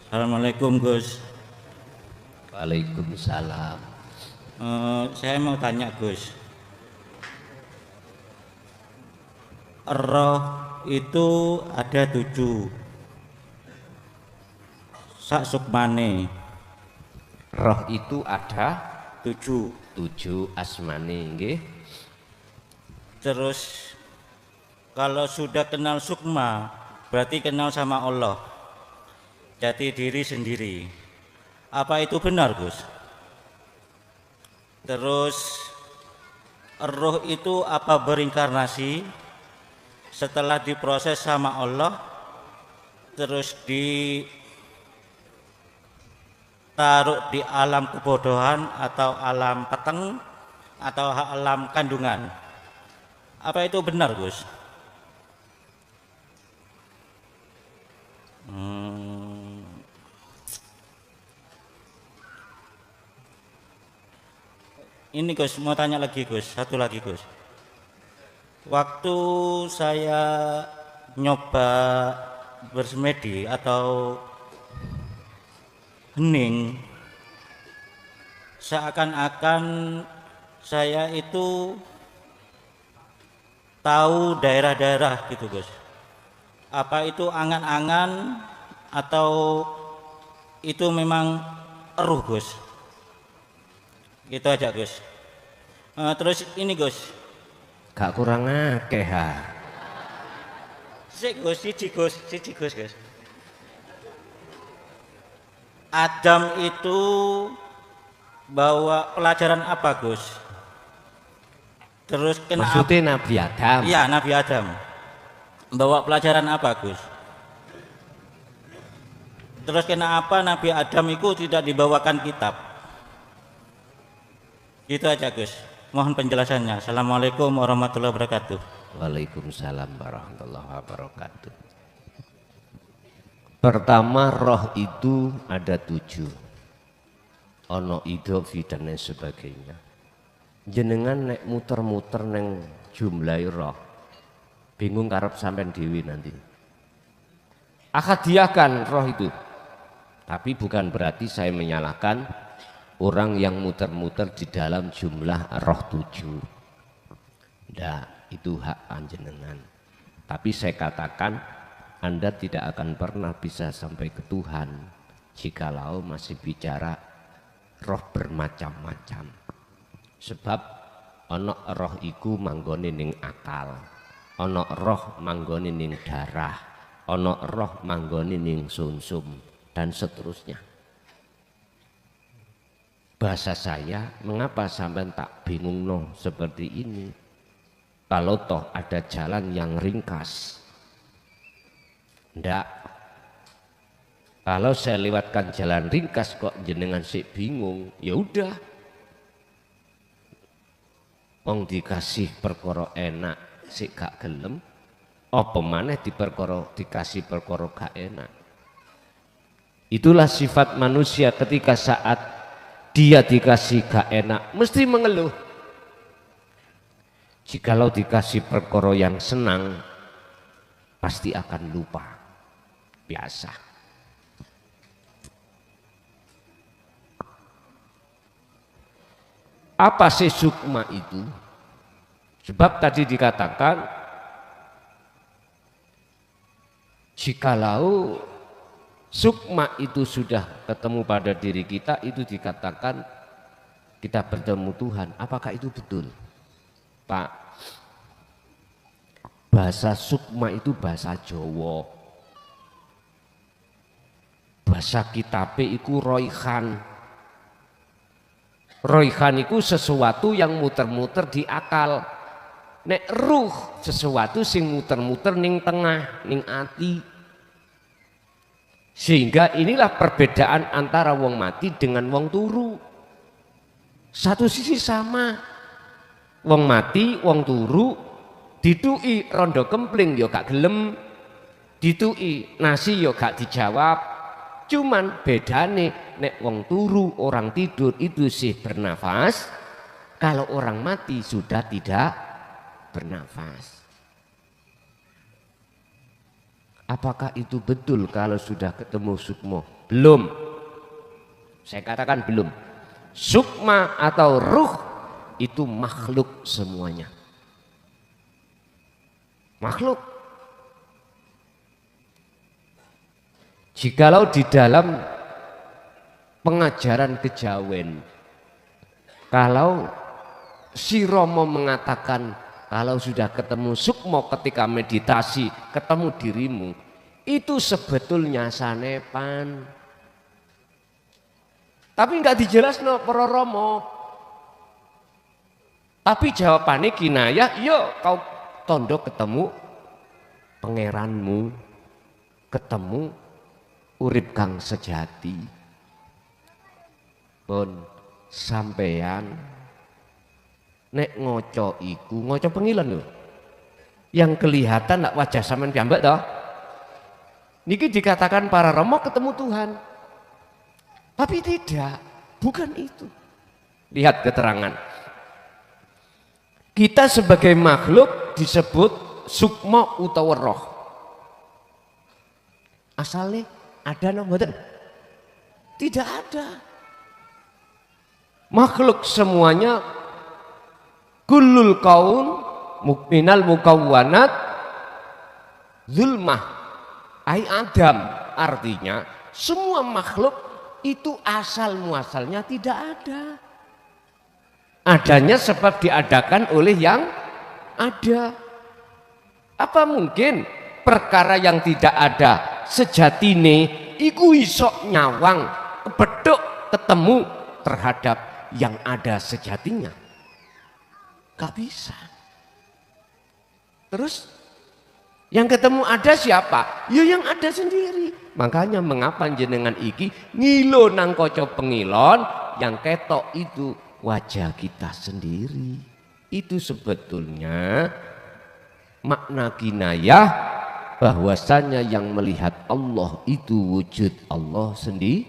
Assalamualaikum Gus. Waalaikumsalam. Saya mau tanya Gus, roh itu ada 7, sak sukmane Roh itu ada 7. 7 asmane nggih. Terus kalau sudah kenal sukma, berarti kenal sama Allah, jati diri sendiri. Apa itu benar Gus? Terus roh itu apa berinkarnasi setelah diproses sama Allah, terus ditaruh di alam kebodohan atau alam peteng atau alam kandungan? Apa itu benar Gus? Ini Gus, mau tanya lagi Gus, satu lagi Gus. Waktu saya nyoba bersemedi atau hening, seakan-akan saya itu tahu daerah-daerah gitu Gus. Apa itu angan-angan atau itu memang eruh Gus? Gitu aja Gus. Terus ini Gus, Gak kurang akeh ha. siji Gus Gus. Adam itu bawa pelajaran apa Gus? Terus kenapa? Maksudnya Nabi Adam. Iya, Nabi Adam bawa pelajaran apa Gus? Terus kenapa Nabi Adam itu tidak dibawakan kitab? Gitu aja Gus. Mohon penjelasannya. Assalamualaikum warahmatullahi wabarakatuh. Waalaikumsalam warahmatullahi wabarakatuh. Pertama, roh itu ada 7. Ono idofi dan lain sebagainya. Jenengan nek muter-muter neng jumlah roh, bingung karep sampean dewi nanti. Akadiakan roh itu, tapi bukan berarti saya menyalahkan orang yang muter-muter di dalam jumlah roh 7. Ndak, itu hak panjenengan. Tapi saya katakan Anda tidak akan pernah bisa sampai ke Tuhan jikalau masih bicara roh bermacam-macam. Sebab ono roh iku manggone ning akal, ono roh manggone ning darah, ono roh manggone ning sumsum dan seterusnya. Bahasa saya, mengapa sampai tak bingung no seperti ini? Kalau toh ada jalan yang ringkas, ndak. Kalau saya lewatkan jalan ringkas kok jenengan sik bingung, ya udah. Wong dikasih perkara enak sik gak gelem, apa maneh dikasih perkara gak enak. Itulah sifat manusia ketika saat dia dikasih gak enak mesti mengeluh. Jikalau dikasih perkara yang senang pasti akan lupa. Biasa. Apa sih sukma itu? Sebab tadi dikatakan jikalau sukma itu sudah ketemu pada diri kita, itu dikatakan kita bertemu Tuhan. Apakah itu betul? Pak, bahasa sukma itu bahasa Jawa. Bahasa kitabe iku roihan. Roihan itu sesuatu yang muter-muter di akal. Nek ruh sesuatu sing muter-muter ning tengah, ning ati. Sehingga inilah perbedaan antara wong mati dengan wong turu. Satu sisi sama. Wong mati, wong turu, dituki rondo kempling yo gak gelem, dituki nasi yo gak dijawab. Cuman bedane nek wong turu orang tidur itu sih bernafas, kalau orang mati sudah tidak bernafas. Apakah itu betul kalau sudah ketemu sukmo Belum. Saya katakan belum. Sukma atau ruh itu makhluk semuanya. Makhluk. Jikalau di dalam pengajaran kejawen, kalau si Romo mengatakan kalau sudah ketemu sukmo ketika meditasi, ketemu dirimu, itu sebetulnya sanepan. Tapi enggak dijelasno para Romo. Tapi jawabannya kinayah, yo kau tondo ketemu pangeranmu, ketemu urip kang sejati. Pun sampeyan nek ngoco iku, ngoco pengilan lho. Yang kelihatan nak wajah sampean piyambak toh. Niki dikatakan para Romo ketemu Tuhan. Tapi tidak, bukan itu. Lihat keterangan. Kita sebagai makhluk disebut sukma utawa roh. Asalnya ada nomor? Tidak ada. Makhluk semuanya kullul kaun mukminal mukawwanat zulmah ai adam, artinya semua makhluk itu asal muasalnya tidak ada. Adanya sebab diadakan oleh yang ada. Apa mungkin perkara yang tidak ada sejatine iku iso nyawang kepethuk ketemu terhadap yang ada sejatinya? Gak bisa. Terus yang ketemu ada siapa? Ya yang ada sendiri. Makanya mengapa jenengan iki ngilo nang kaca pengilon, yang ketok itu wajah kita sendiri. Itu sebetulnya makna kinayah bahwasanya yang melihat Allah itu wujud Allah sendiri.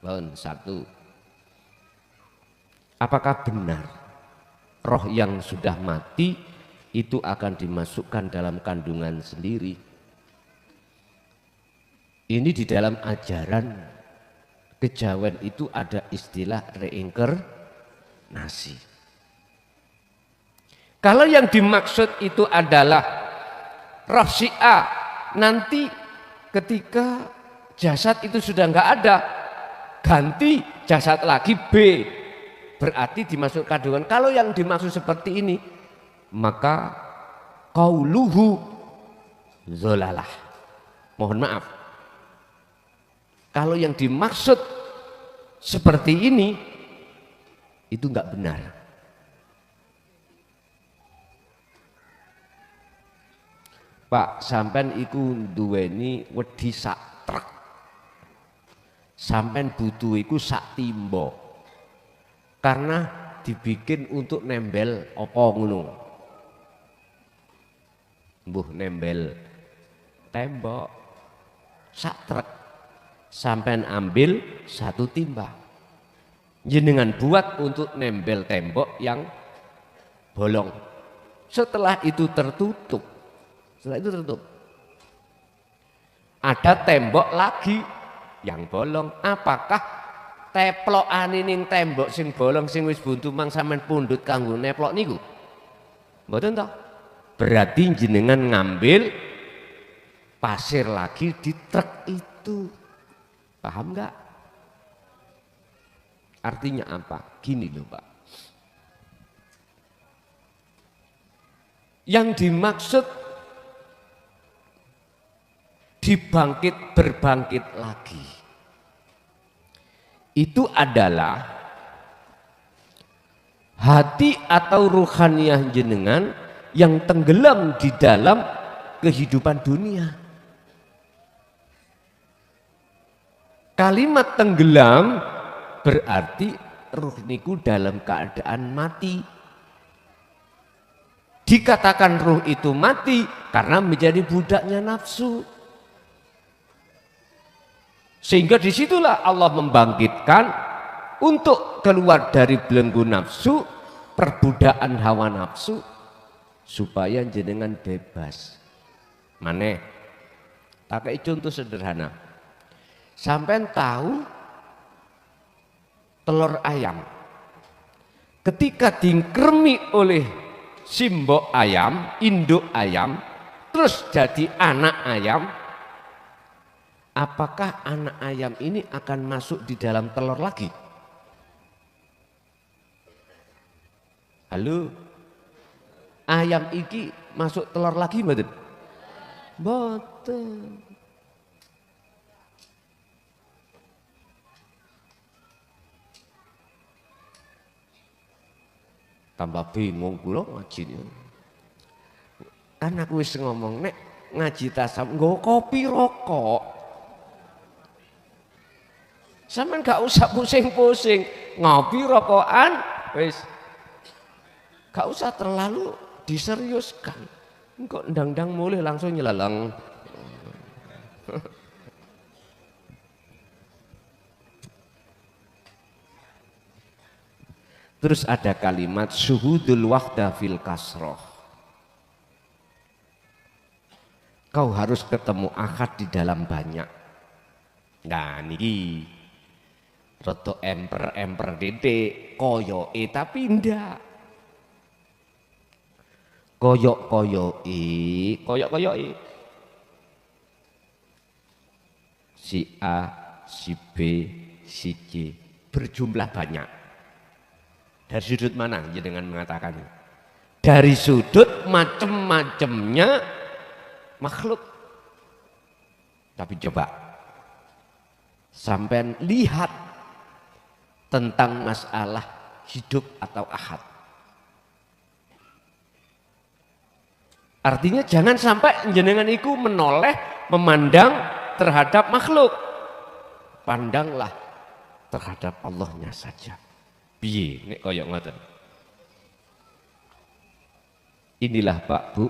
Lawan satu. Apakah benar roh yang sudah mati itu akan dimasukkan dalam kandungan sendiri? Ini di dalam ajaran kejawen itu ada istilah reinkarnasi. Kalau yang dimaksud itu adalah roh si A, nanti ketika jasad itu sudah enggak ada, ganti jasad lagi B, berarti dimasuk kandungan. Kalau yang dimaksud seperti ini, maka qauluhu zolalah. Mohon maaf, kalau yang dimaksud seperti ini itu enggak benar. Pak, sampean iku duweni wedi sak truk, sampean butuh iku sak timbo, karena dibikin untuk nembel apa ngono. Mbuh nembel tembok sak truk, sampean ambil satu timba, jenengan buat untuk nembel tembok yang bolong. Setelah itu tertutup, ada tembok lagi yang bolong. Apakah teplokane ning tembok sing bolong sing wis buntu mang sampean pundhut kanggo neplok niku? Mboten toh? Berarti jenengan ngambil pasir lagi di truk itu. Paham enggak? Artinya apa? Gini loh Pak. Yang dimaksud berbangkit lagi itu adalah hati atau ruhaniyah jenengan yang tenggelam di dalam kehidupan dunia. Kalimat tenggelam berarti ruh niku dalam keadaan mati. Dikatakan ruh itu mati karena menjadi budaknya nafsu. Sehingga disitulah Allah membangkitkan untuk keluar dari belenggu nafsu, perbudakan hawa nafsu, supaya jenengan bebas. Maneh Tak kayak contoh sederhana. Sampean tahu telur ayam. Ketika dingkremi oleh simbok ayam, induk ayam, terus jadi anak ayam, apakah anak ayam ini akan masuk di dalam telur lagi? Halo? Ayam iki masuk telur lagi mboten? Mboten. Tambah bingung kula ngaji. Kan aku wis ngomong nek ngaji tasawuf nggo kopi rokok. Sampeyan gak usah pusing-pusing, ngopi rokokan wis. Gak usah terlalu diseriuskan. Kok ndang-ndang mulai langsung nyeleleng. Terus ada kalimat syuhudul wahda fil kasroh. Kau harus ketemu akad di dalam banyak. Nah niki roto emper dede koyoke tapi ndak. Koyok-koyoki. Si A, si B, si C berjumlah banyak. Dari sudut mana dengan mengatakannya? Dari sudut macam-macamnya makhluk. Tapi coba sampai lihat tentang masalah hidup atau ahad. Artinya jangan sampai jenengan itu menoleh memandang terhadap makhluk. Pandanglah terhadap Allahnya saja. Piye nek koyok ngoten. Inilah Pak Bu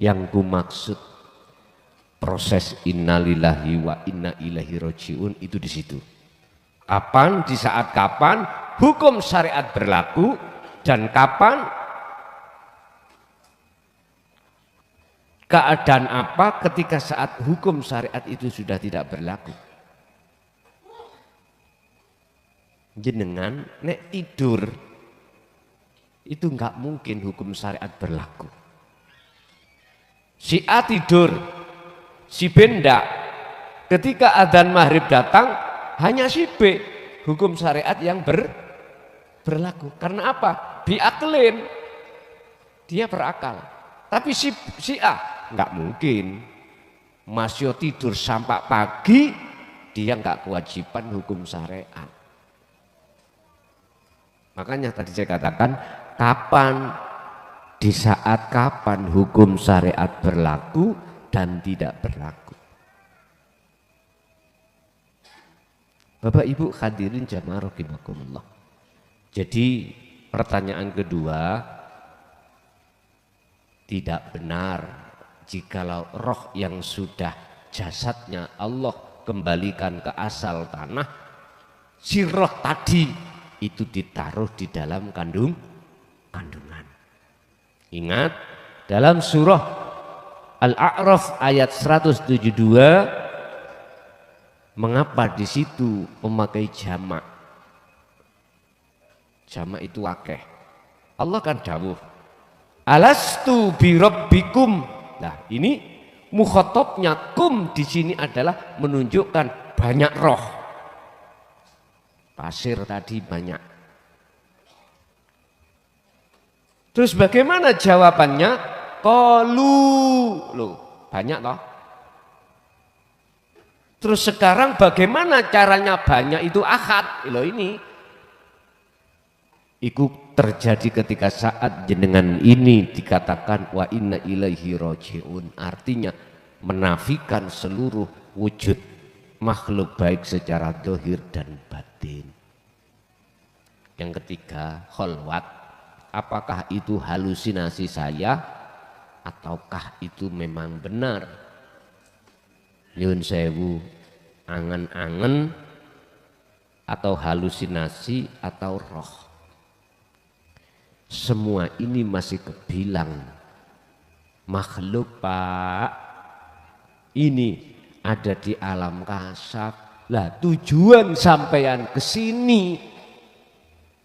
yang ku maksud proses innalillahi wa inna ilaihi rajiun itu di situ. Kapan, di saat kapan hukum syariat berlaku dan kapan keadaan apa ketika saat hukum syariat itu sudah tidak berlaku. Jenengan nek tidur itu enggak mungkin hukum syariat berlaku. Si A tidur, si B enggak. Ketika adzan maghrib datang hanya si B hukum syariat yang berlaku. Karena apa? Biaklin, dia berakal. Tapi si A enggak mungkin. Masih tidur sampai pagi, dia enggak kewajiban hukum syariat. Makanya tadi saya katakan kapan, di saat kapan hukum syariat berlaku dan tidak berlaku. Bapak Ibu hadirin jamaah rahimakumullah. Jadi pertanyaan kedua, tidak benar jikalau roh yang sudah jasadnya Allah kembalikan ke asal tanah, si roh tadi itu ditaruh di dalam kandungan. Ingat dalam surah Al-A'raf ayat 172, mengapa di situ memakai jamak? Jamak itu akeh. Allah kan dawuh, alastu birabbikum. Nah, ini mukhatabnya kum di sini adalah menunjukkan banyak roh. Pasir tadi banyak. Terus bagaimana jawabannya? Qalu, loh, banyak toh. Terus sekarang bagaimana caranya banyak itu ahad? Loh ini. Itu terjadi ketika saat jenengan ini dikatakan wa inna ilaihi rajiun. Artinya menafikan seluruh wujud makhluk baik secara dohir dan batin. Yang ketiga, kholwat. Apakah itu halusinasi saya ataukah itu memang benar? Nyun sewu, angen-angen atau halusinasi atau roh. Semua ini masih kebilang makhluk Pak. Ini ada di alam kasaf. Lah tujuan sampean ke sini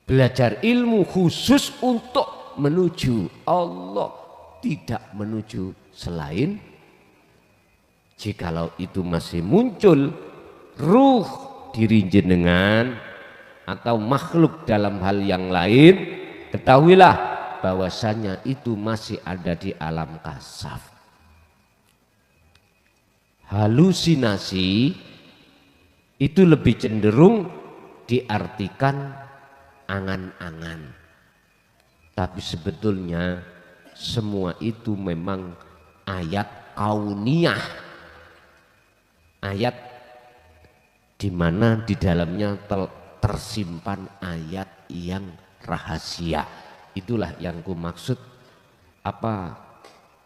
belajar ilmu khusus untuk menuju Allah, tidak menuju selain. Jikalau itu masih muncul ruh diri jenengan atau makhluk dalam hal yang lain, ketahuilah bahwasanya itu masih ada di alam kasaf. Halusinasi itu lebih cenderung diartikan angan-angan, tapi sebetulnya semua itu memang ayat kauniyah, ayat di mana di dalamnya tersimpan ayat yang rahasia. Itulah yang ku maksud apa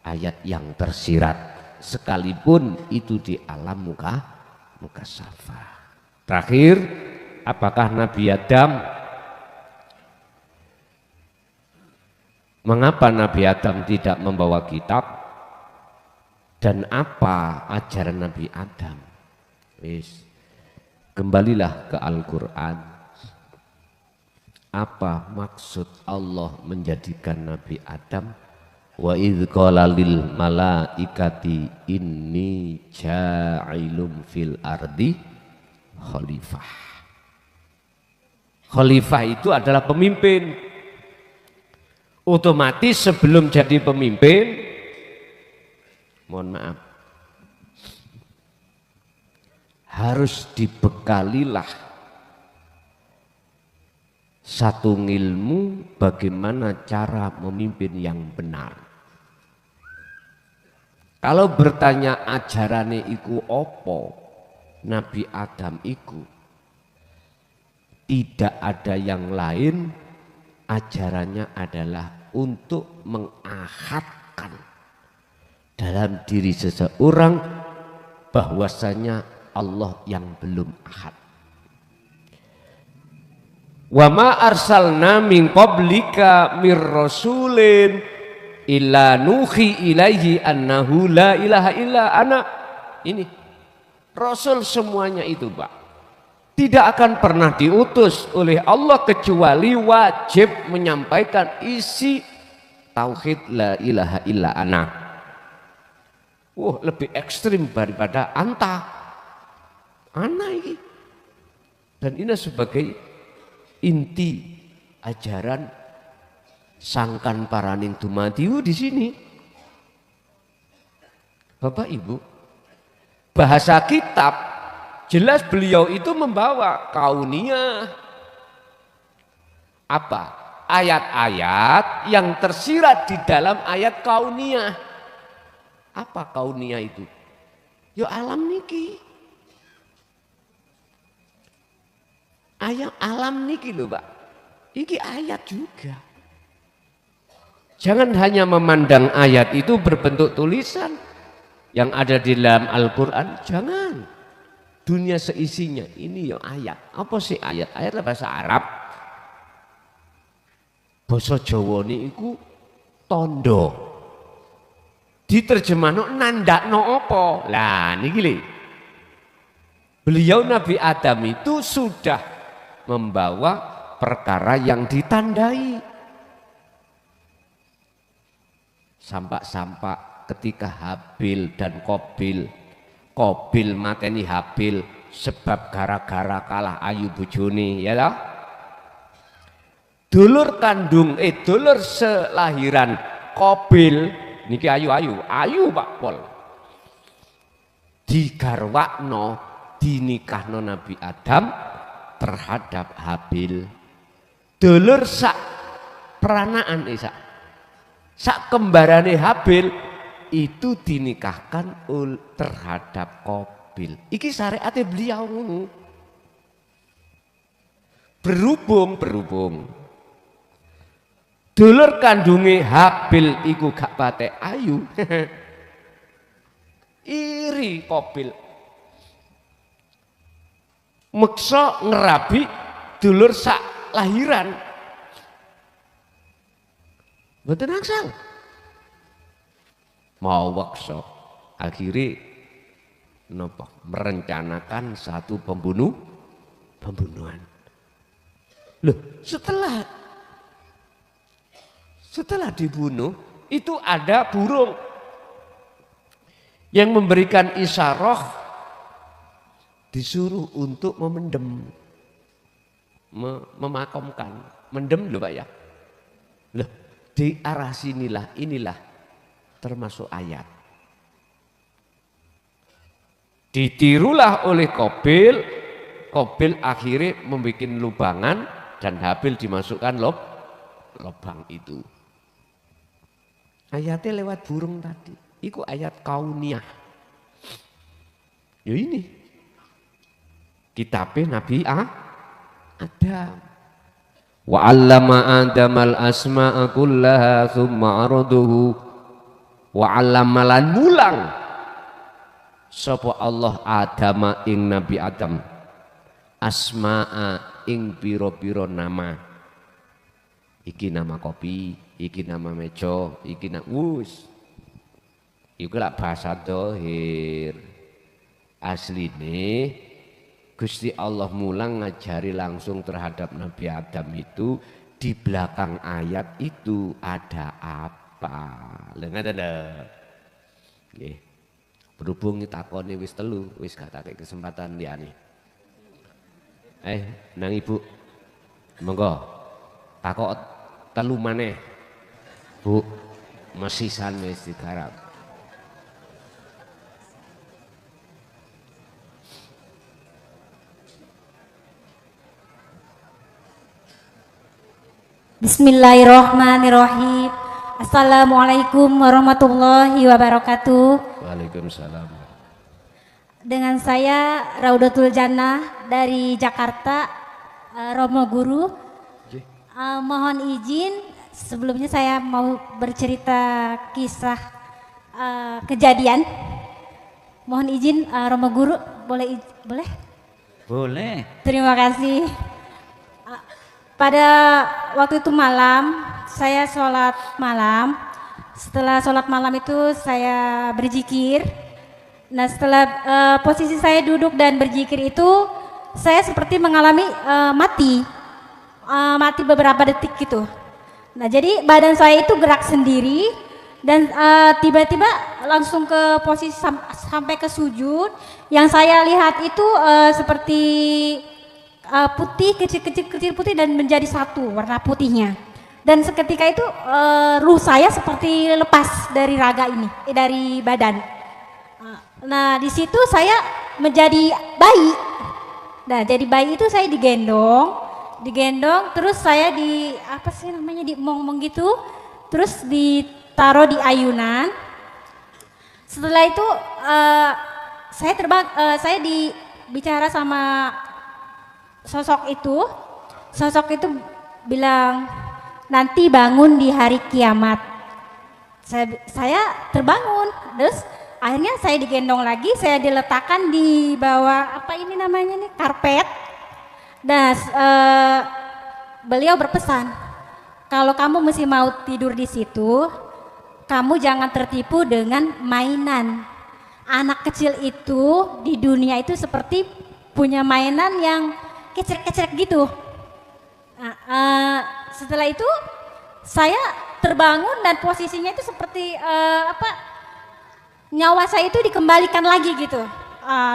ayat yang tersirat, sekalipun itu di alam muka safa. Terakhir, apakah Nabi Adam, mengapa Nabi Adam tidak membawa kitab, dan apa ajaran Nabi Adam? Wis, kembalilah ke Al-Quran. Apa maksud Allah menjadikan Nabi Adam? Wa idh qala lil malaikati inni ja'ilum fil ardi khalifah. Khalifah itu adalah pemimpin. Otomatis sebelum jadi pemimpin, mohon maaf, harus dibekalilah satu ilmu bagaimana cara memimpin yang benar. Kalau bertanya ajarane iku opo, Nabi Adam iku tidak ada yang lain, ajarannya adalah untuk mengahadkan dalam diri seseorang bahwasanya Allah yang belum ahad. Wa ma arsalna min qablika mir rasulin illa nuhi ilaihi annahu la ilaha illa ana. Ini Rasul semuanya itu, Pak, tidak akan pernah diutus oleh Allah kecuali wajib menyampaikan isi tauhid la ilaha illa ana. Lebih ekstrim daripada anta, ana ini. Dan ini sebagai inti ajaran sangkan paraning dumadiu di sini. Bapak Ibu, bahasa kitab jelas beliau itu membawa kauniyah. Apa? Ayat-ayat yang tersirat di dalam ayat kauniyah. Apa kauniyah itu? Ya alam niki. Ayat alam niki lho, Pak. Iki ayat juga. Jangan hanya memandang ayat itu berbentuk tulisan yang ada di dalam Al-Quran, jangan. Dunia seisinya ini ya ayat. Apa sih ayat? Ayat bahasa Arab. Basa Jawa niku tondo. Diterjemahno nandakno apa? Lah niki lho. Beliau Nabi Adam itu sudah membawa perkara yang ditandai. Sampak-sampak ketika Habil dan Kobil mateni Habil sebab gara-gara kalah ayu bojone, ya toh? Dulur kandung dulur selahiran Kobil niki ayu Pak Pol. Digarwakno, dinikahno Nabi Adam terhadap Habil. Dulur sak peranaan sak kembarane Habil itu dinikahkan terhadap Kobil. Iki syariatnya beliau ngono. Berhubung dulur kandunge Habil iku gak patek ayu. Iri Kobil. Meksa ngerabi dulur sak lahiran. Mboten angsal. Mau waksa. Akhirnya nopo merencanakan satu pembunuhan. Loh, setelah dibunuh itu ada burung yang memberikan isyarah disuruh untuk memendem, memakamkan, mendem loh Pak ya. Loh, di arah sinilah inilah termasuk ayat. Ditirulah oleh Qabil akhirnya membuat lubangan dan Habil dimasukkan lubang itu. Ayatnya lewat burung tadi. Itu ayat kauniyah. Ya ini. Kitabnya Nabi Adam. Wa 'allama Adamal asma'a kullaha tsumma 'araduhu wa 'allama lan mulang sapa Allah Adama ing Nabi Adam asma'a ing pira-pira nama. Iki nama kopi, iki nama meja, iki nama wus. Iku lak bahasa dohir. Asline Gusti Allah mulang ngajari langsung terhadap Nabi Adam itu di belakang ayat itu ada apa? Lengan ada. Nggih. Berhubung takone wis telu, wis gak tak kesempatan liyane. Nang Ibu. Monggo. Takok telu maneh. Bu, mesisan wis digarap. Bismillahirrahmanirrahim. Assalamualaikum warahmatullahi wabarakatuh. Waalaikumsalam. Dengan saya Raudatul Jannah dari Jakarta, Romo Guru. Mohon izin sebelumnya saya mau bercerita kisah kejadian. Mohon izin Romo Guru, boleh? Boleh. Terima kasih. Pada waktu itu malam, saya sholat malam. Setelah sholat malam itu saya berzikir. Nah setelah posisi saya duduk dan berzikir itu, saya seperti mengalami mati beberapa detik gitu. Nah jadi badan saya itu gerak sendiri dan tiba-tiba langsung ke posisi sampai ke sujud. Yang saya lihat itu seperti putih, kecil putih dan menjadi satu warna putihnya. Dan seketika itu ruh saya seperti lepas dari raga ini, dari badan. Nah di situ saya menjadi bayi. Nah jadi bayi itu saya digendong, terus saya diemong-emong gitu, terus ditaruh di ayunan. Setelah itu saya terbang, saya bicara sama sosok itu bilang nanti bangun di hari kiamat. Saya terbangun, terus akhirnya saya digendong lagi, saya diletakkan di bawah karpet. Dan beliau berpesan, kalau kamu mesti mau tidur di situ, kamu jangan tertipu dengan mainan. Anak kecil itu di dunia itu seperti punya mainan yang kecek-kecek gitu. Nah, setelah itu saya terbangun dan posisinya itu seperti nyawa saya itu dikembalikan lagi gitu,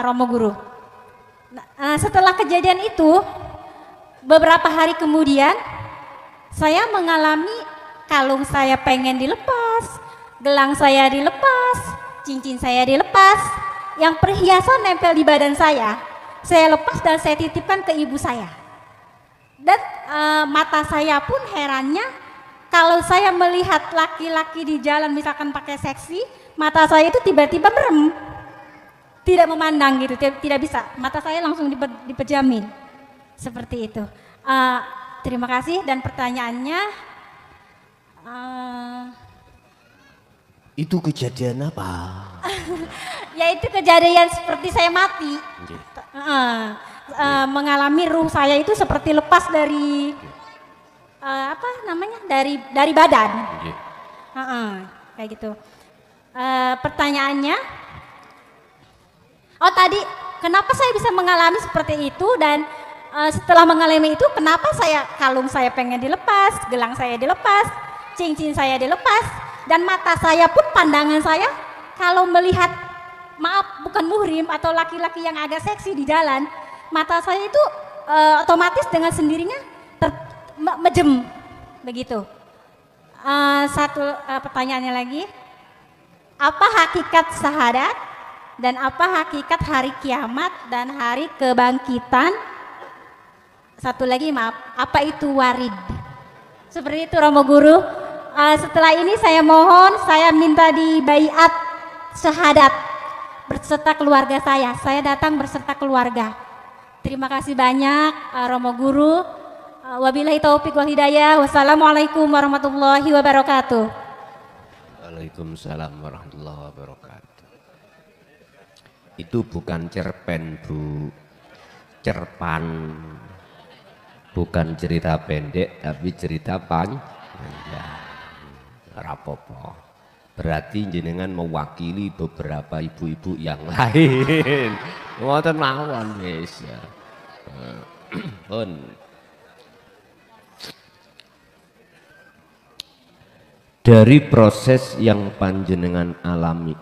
Romo Guru. Nah, setelah kejadian itu beberapa hari kemudian saya mengalami kalung saya pengen dilepas, gelang saya dilepas, cincin saya dilepas, yang perhiasan nempel di badan saya lepas dan saya titipkan ke ibu saya. Dan mata saya pun herannya, kalau saya melihat laki-laki di jalan misalkan pakai seksi, mata saya itu tiba-tiba merem, tidak memandang gitu, tidak bisa. Mata saya langsung dipejamin, seperti itu. Terima kasih. Dan pertanyaannya, itu kejadian apa? yaitu kejadian seperti saya mati. Mengalami ruh saya itu seperti lepas dari dari badan. Kayak gitu. Pertanyaannya, Oh tadi, kenapa saya bisa mengalami seperti itu dan setelah mengalami itu kenapa kalung saya pengen dilepas, gelang saya dilepas, cincin saya dilepas, dan mata saya pun pandangan saya kalau melihat, maaf bukan muhrim atau laki-laki yang agak seksi di jalan, mata saya itu otomatis dengan sendirinya mejem begitu. Satu pertanyaannya lagi, apa hakikat syahadat dan apa hakikat hari kiamat dan hari kebangkitan? Satu lagi maaf, apa itu warid? Seperti itu Romo Guru. Setelah ini saya mohon, saya minta di baiat syahadat berserta keluarga saya. Saya datang berserta keluarga. Terima kasih banyak Romo Guru. Wabillahi taufiq wal hidayah. Wassalamualaikum warahmatullahi wabarakatuh. Waalaikumsalam warahmatullahi wabarakatuh. Itu bukan cerpen, Bu. Cerpan. Bukan cerita pendek tapi cerita panjang. Rapopo. Berarti jenengan mewakili beberapa ibu-ibu yang lain. Ngoten mawon wis ya. Pun. Dari proses yang panjenengan alami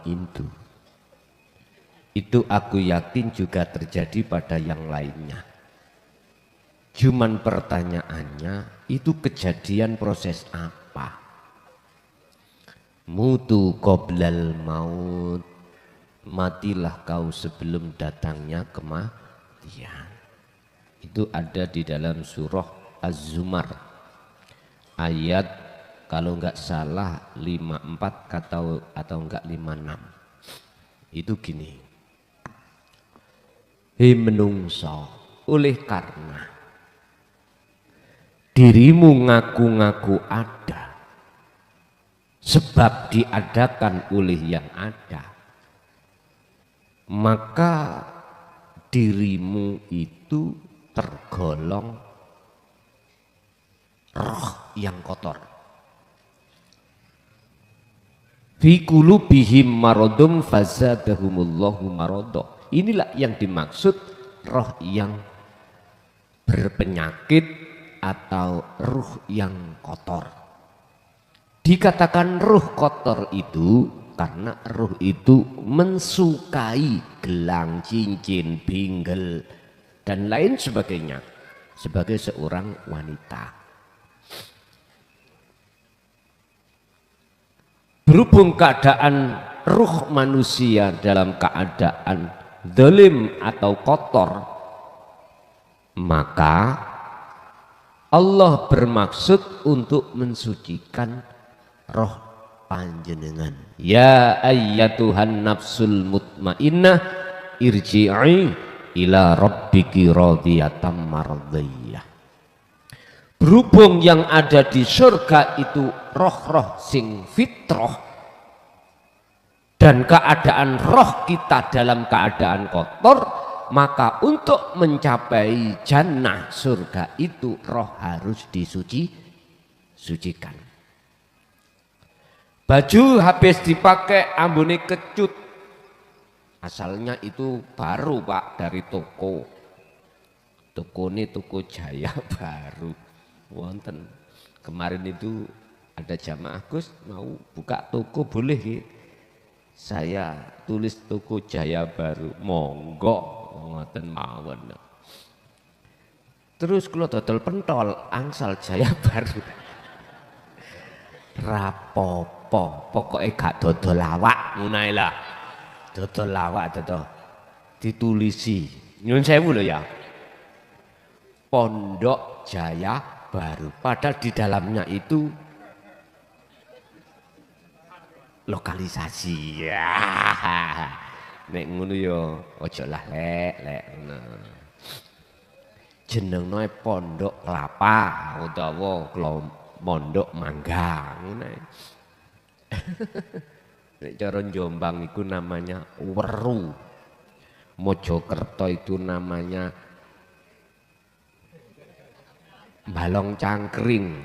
itu aku yakin juga terjadi pada yang lainnya. Cuman pertanyaannya, itu kejadian proses apa? Mutu qoblal maut, matilah kau sebelum datangnya kematian. Itu ada di dalam surah Az-Zumar ayat kalau enggak salah 54 atau enggak 56. Itu gini. Hei menungso, oleh karena dirimu ngaku-ngaku ada sebab diadakan oleh yang ada, maka dirimu itu tergolong roh yang kotor. Fi qulubihim maradun fazadahumullahu marada. Inilah yang dimaksud roh yang berpenyakit atau ruh yang kotor. Dikatakan ruh kotor itu karena ruh itu mensukai gelang, cincin, binggel dan lain sebagainya sebagai seorang wanita. Berhubung keadaan ruh manusia dalam keadaan zalim atau kotor, maka Allah bermaksud untuk mensucikan roh panjenengan. Ya ayyatuhan nafsul mutmainnah irji'i ila rabbiki radiyatan mardiyah. Berhubung yang ada di surga itu roh-roh sing fitrah dan keadaan roh kita dalam keadaan kotor, maka untuk mencapai jannah surga itu roh harus disucikan. Baju habis dipakai ambune kecut, asalnya itu baru Pak dari toko ini toko Jaya Baru wonten. Kemarin itu ada jamaah Gus mau buka toko boleh ya? Saya tulis toko Jaya Baru, monggo ngoten mawon. Terus kalau dodol pentol angsal Jaya Baru rapopo, pokoknya gak dodol lawak ngono lah. Dodol lawak dodol ditulisi nyun sewu lho ya, Pondok Jaya Baru, padahal di dalamnya itu lokalisasi ya. Nek ngono ya aja lah lek jenenge Pondok Kelapa utawa Pondok Mangga ngono. Nek cara Jombang itu namanya Weru, Mojokerto itu namanya Balong Cangkring,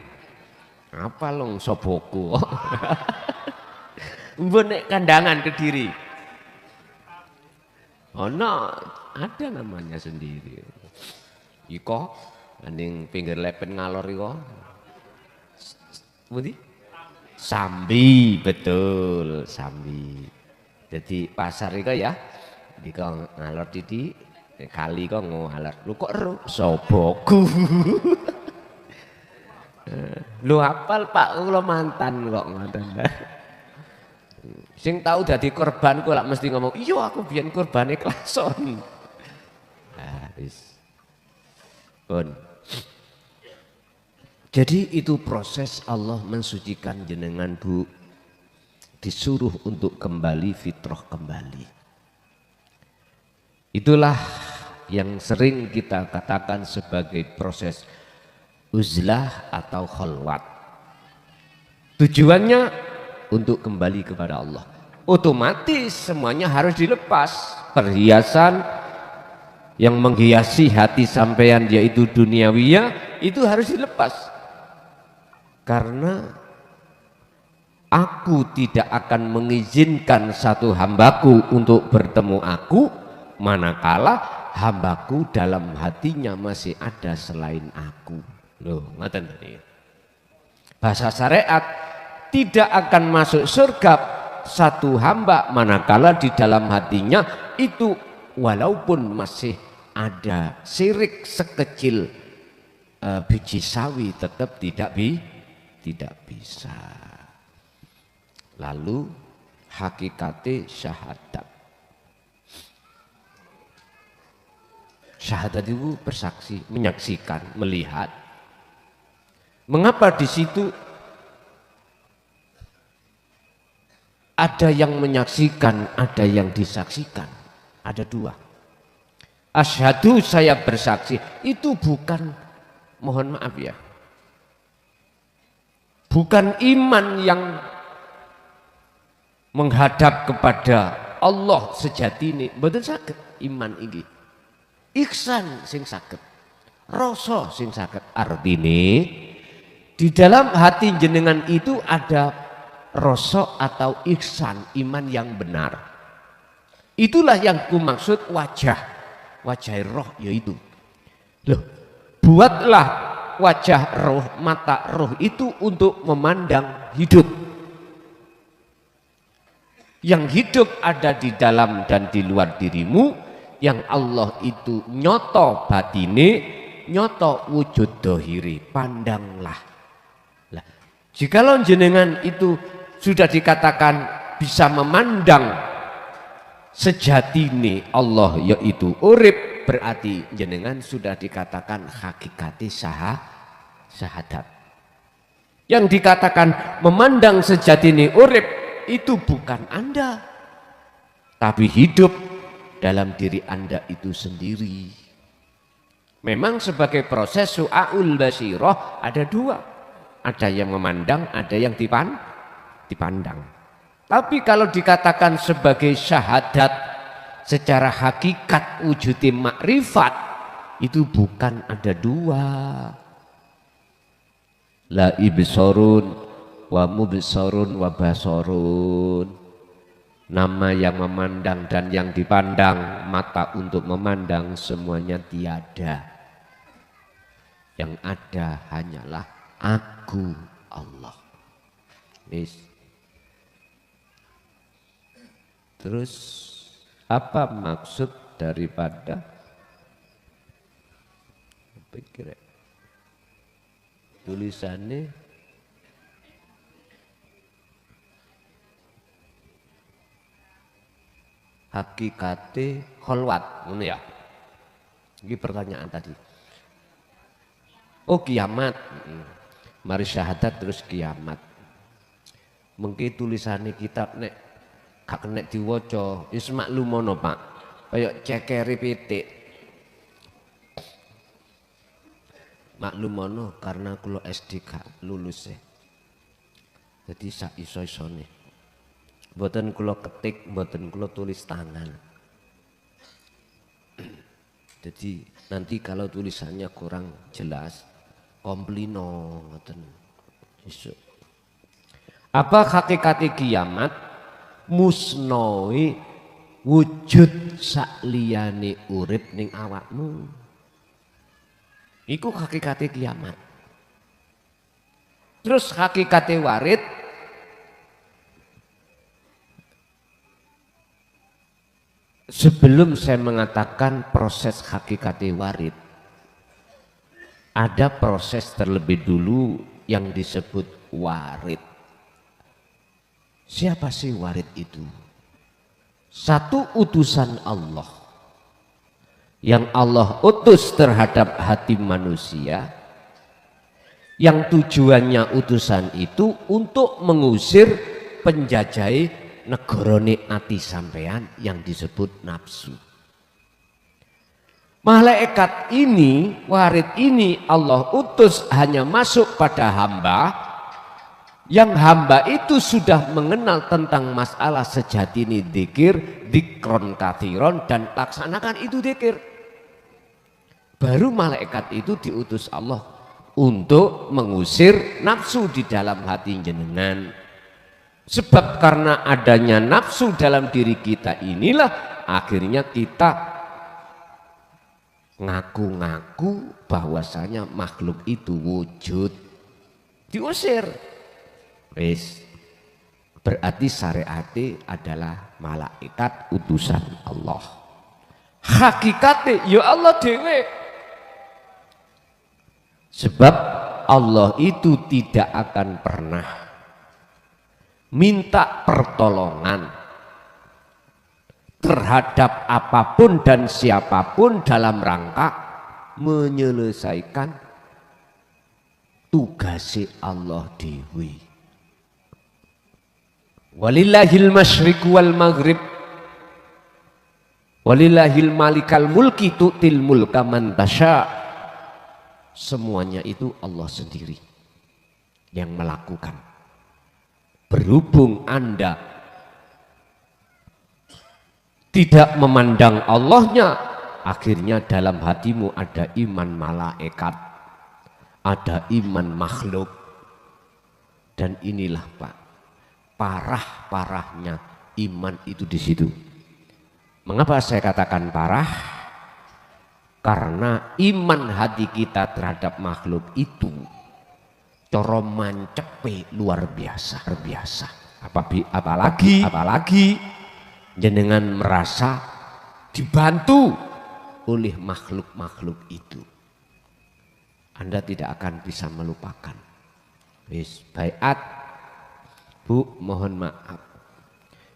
apa long Soboku. Mbok nek Kandangan Kediri Ono ada namanya sendiri. Iko ning pinggir lepen ngalor iko. Pundi? Sambi, betul, sambi. Jadi pasar iko ya, iko ngalor titik, kali iko ngalor. Lu kok ero soboku. Lu hafal Pak, kula mantan kok ngoten. Sing tahu dadi korban kok lak mesti ngomong, "Iya aku biyen korbane klason." Nah, wis. Pun. Jadi itu proses Allah mensucikan jenengan Bu, disuruh untuk kembali fitrah kembali. Itulah yang sering kita katakan sebagai proses uzlah atau khalwat. Tujuannya untuk kembali kepada Allah. Otomatis semuanya harus dilepas. Perhiasan yang menghiasi hati sampean yaitu duniawiyah itu harus dilepas. Karena aku tidak akan mengizinkan satu hambaku untuk bertemu aku manakala hambaku dalam hatinya masih ada selain aku. Loh, ngoten tadi. Bahasa syariat tidak akan masuk surga satu hamba manakala di dalam hatinya itu walaupun masih ada syirik sekecil biji sawi tetap tidak bisa. Lalu hakikate syahadat. Syahadat itu bersaksi, menyaksikan, melihat. Mengapa di situ ada yang menyaksikan, ada yang disaksikan? Ada dua. Asyhadu, saya bersaksi, itu bukan, mohon maaf ya, bukan iman yang menghadap kepada Allah sejati ini, mboten saged iman ini. Ihsan sing saged, rasa sing saged. Artine di dalam hati jenengan itu ada rasa atau ihsan, iman yang benar. Itulah yang kumaksud wajah roh yaitu. Loh, buatlah wajah roh, mata roh itu untuk memandang hidup. Yang hidup ada di dalam dan di luar dirimu, yang Allah itu nyoto batine, nyoto wujud dohiri, pandanglah. Lah, jikalau jenengan itu sudah dikatakan bisa memandang sejatine Allah yaitu urip, berarti jenengan sudah dikatakan hakikati syahadat. Yang dikatakan memandang sejatine urip itu bukan Anda, tapi hidup dalam diri Anda itu sendiri. Memang sebagai proses su'aul basirah ada dua. Ada yang memandang, ada yang dipandang. Tapi kalau dikatakan sebagai syahadat secara hakikat wujud makrifat, itu bukan ada dua. La ibsorun wa mubsorun wa basorun. Nama yang memandang dan yang dipandang, mata untuk memandang, semuanya tiada. Yang ada hanyalah aku, Allah. Terus apa maksud daripada pikir tulisannya? Hakikate kholwat, ngono ya. Ini pertanyaan tadi. Oh kiamat, mari syahadat terus kiamat. Mengki tulisannya kitab nek gak kena diwaca, wis maklumono Pak. Kayak cekeri pitik. Maklumono karena kula SD gak lulus ya. Jadi sak iso-isone. Mboten kula ketik, mboten kula tulis tangan. Jadi nanti kalau tulisannya kurang jelas, komplino ngoten. Apa hakikat kiamat? Musnoi wujud sakliyane urip ning awakmu. Iku hakikate kiamat. Terus hakikate warid sebelum saya mengatakan proses hakikate warid, ada proses terlebih dulu yang disebut warid. Siapa sih warid itu? Satu utusan Allah yang Allah utus terhadap hati manusia, yang tujuannya utusan itu untuk mengusir penjajah negarane ati sampean yang disebut nafsu. Malaikat ini, warid ini Allah utus hanya masuk pada hamba yang hamba itu sudah mengenal tentang masalah sejati ini dzikir, dzikron kathiron, dan laksanakan itu dzikir. Baru malaikat itu diutus Allah untuk mengusir nafsu di dalam hati jenengan. Sebab karena adanya nafsu dalam diri kita inilah akhirnya kita ngaku-ngaku bahwasanya makhluk itu wujud, diusir. Wis, berarti syariate adalah malaikat utusan Allah. Hakikate ya Allah dewe. Sebab Allah itu tidak akan pernah minta pertolongan terhadap apapun dan siapapun dalam rangka menyelesaikan tugas Allah dewi. Walillahil masyriq wal maghrib walillahil malikal mulki tu'til mulka man tasya. Semuanya itu Allah sendiri yang melakukan. Berhubung Anda tidak memandang Allahnya, akhirnya dalam hatimu ada iman malaikat, ada iman makhluk. Dan inilah Pak, parah-parahnya iman itu di situ. Mengapa saya katakan parah? Karena iman hati kita terhadap makhluk itu coro mancepe luar biasa, apalagi jenengan merasa dibantu oleh makhluk-makhluk itu, Anda tidak akan bisa melupakan. Wis baiat, Bu, mohon maaf,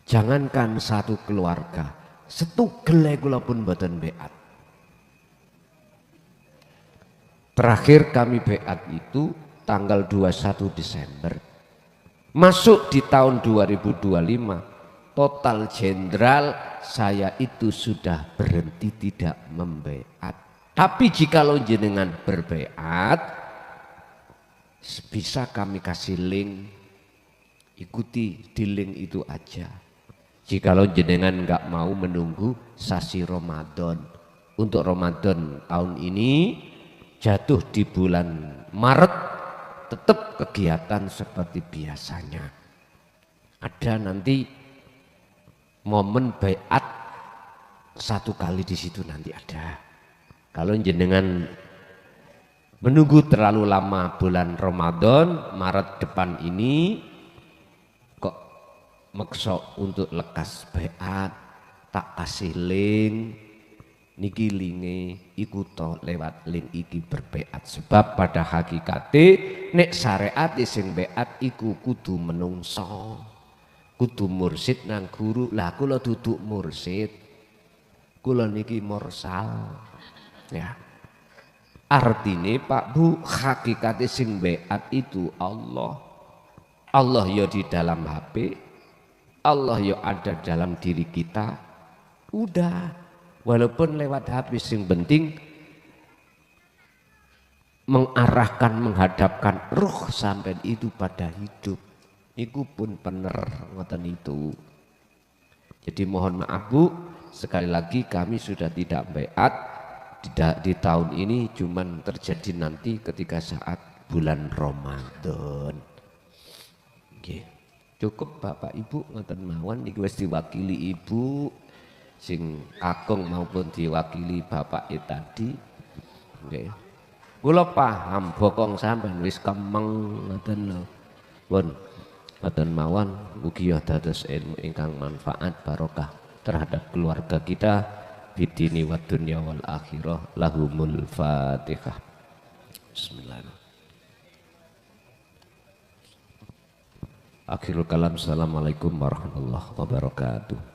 jangankan satu keluarga, setugel kula pun mboten baiat. Terakhir kami baiat itu tanggal 21 Desember. Masuk di tahun 2025, total jenderal saya itu sudah berhenti tidak membaiat. Tapi jikalau jenengan berbaiat, bisa kami kasih link, ikuti di link itu aja. Jikalau jenengan nggak mau menunggu sasi Ramadan. Untuk Ramadan tahun ini jatuh di bulan Maret, tetap kegiatan seperti biasanya. Ada nanti momen baiat satu kali di situ nanti ada. Kalau jenengan menunggu terlalu lama bulan Ramadan, Maret depan ini kok maksa untuk lekas baiat, tak kasih link. Niki linge iku to lewat link iki berbaiat. Sebab pada hakikate nek syariat sing baiat iku kudu menungso, kudu mursid nang guru. Lah kula duduk mursid, kula niki mursal ya. Artine Pak Bu, hakikate sing baiat itu Allah. Allah ya di dalam HP, Allah ya ada dalam diri kita. Udah, walaupun lewat HP, sing penting mengarahkan, menghadapkan ruh sampai itu pada hidup. Iku pun bener ngoten itu. Jadi mohon maaf Bu, sekali lagi kami sudah tidak baiat di tahun ini, cuman terjadi nanti ketika saat bulan Ramadan. Oke. Cukup Bapak Ibu ngoten mawon, iki wis diwakili Ibu. sing kakung maupun diwakili bapak tadi. Nggih. Kula paham bokong sampean wis kemeng ngoten lho. Pun boten mawon mugi dados ilmu ingkang manfaat barokah terhadap keluarga kita bidini wa dunya wal akhirah. Lahumul Fatihah. Bismillahirrahmanirrahim. Akhirul kalam. Assalamualaikum warahmatullahi wabarakatuh.